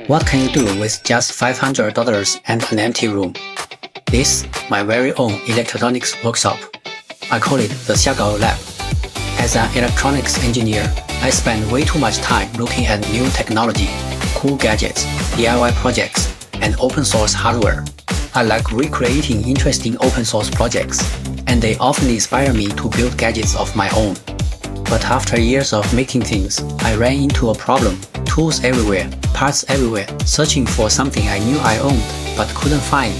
What can you do with just $500 and an empty room? This, my very own electronics workshop. I call it the Xiagao Lab. As an electronics engineer, I spend way too much time looking at new technology, cool gadgets, DIY projects, and open source hardware. I like recreating interesting open source projects, and they often inspire me to build gadgets of my own. But after years of making things, I ran into a problem. Tools everywhere, parts everywhere, searching for something I knew I owned, but couldn't find.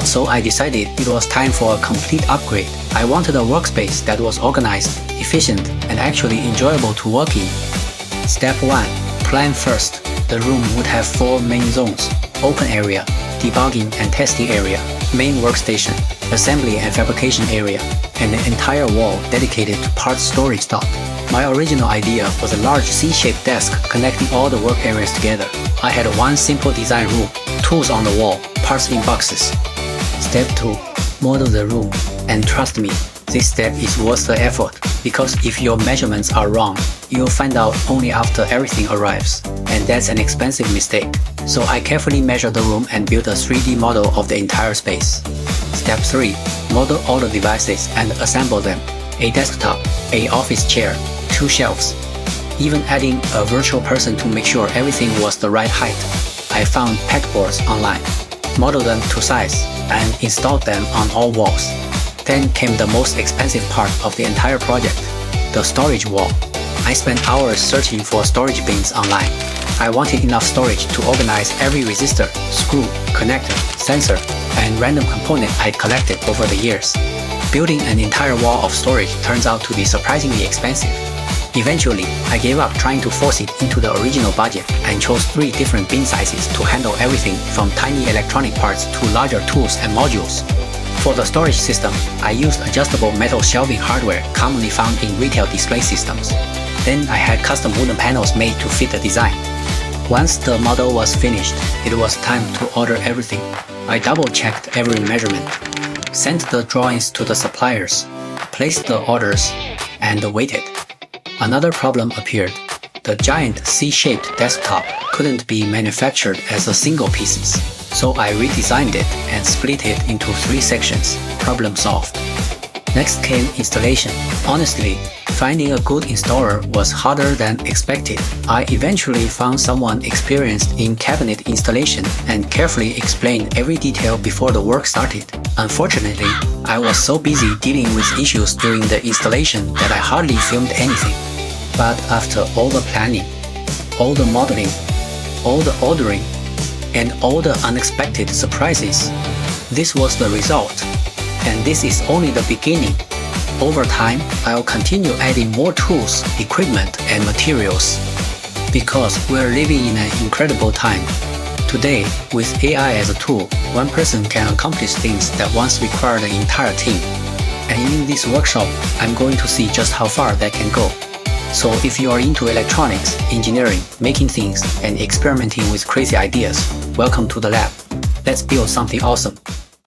So I decided it was time for a complete upgrade. I wanted a workspace that was organized, efficient, and actually enjoyable to work in. Step 1. Plan first. The room would have 4 main zones: open area, debugging and testing area, main workstation, assembly and fabrication area, and an entire wall dedicated to parts storage dock. My original idea was a large C-shaped desk connecting all the work areas together. I had one simple design rule: tools on the wall, parts in boxes. Step 2. Model the room. And trust me, this step is worth the effort, because if your measurements are wrong, you'll find out only after everything arrives, and that's an expensive mistake. So I carefully measured the room and built a 3D model of the entire space. Step 3. Model all the devices and assemble them: a desktop, a office chair, 2 shelves, even adding a virtual person to make sure everything was the right height. I found pegboards online, modeled them to size, and installed them on all walls. Then came the most expensive part of the entire project: the storage wall. I spent hours searching for storage bins online. I wanted enough storage to organize every resistor, screw, connector, sensor, and random component I'd collected over the years. Building an entire wall of storage turns out to be surprisingly expensive. Eventually, I gave up trying to force it into the original budget and chose 3 different bin sizes to handle everything from tiny electronic parts to larger tools and modules. For the storage system, I used adjustable metal shelving hardware commonly found in retail display systems. Then I had custom wooden panels made to fit the design. Once the model was finished, it was time to order everything. I double-checked every measurement, sent the drawings to the suppliers, placed the orders, and waited. Another problem appeared. The giant C-shaped desktop couldn't be manufactured as a single pieces, so I redesigned it and split it into 3 sections. Problem solved. Next came installation. Honestly, finding a good installer was harder than expected. I eventually found someone experienced in cabinet installation and carefully explained every detail before the work started. Unfortunately, I was so busy dealing with issues during the installation that I hardly filmed anything. But after all the planning, all the modeling, all the ordering, and all the unexpected surprises, this was the result. And this is only the beginning. Over time, I'll continue adding more tools, equipment, and materials. Because we're living in an incredible time. Today, with AI as a tool, one person can accomplish things that once required an entire team. And in this workshop, I'm going to see just how far that can go. So if you are into electronics, engineering, making things, and experimenting with crazy ideas, welcome to the lab. Let's build something awesome.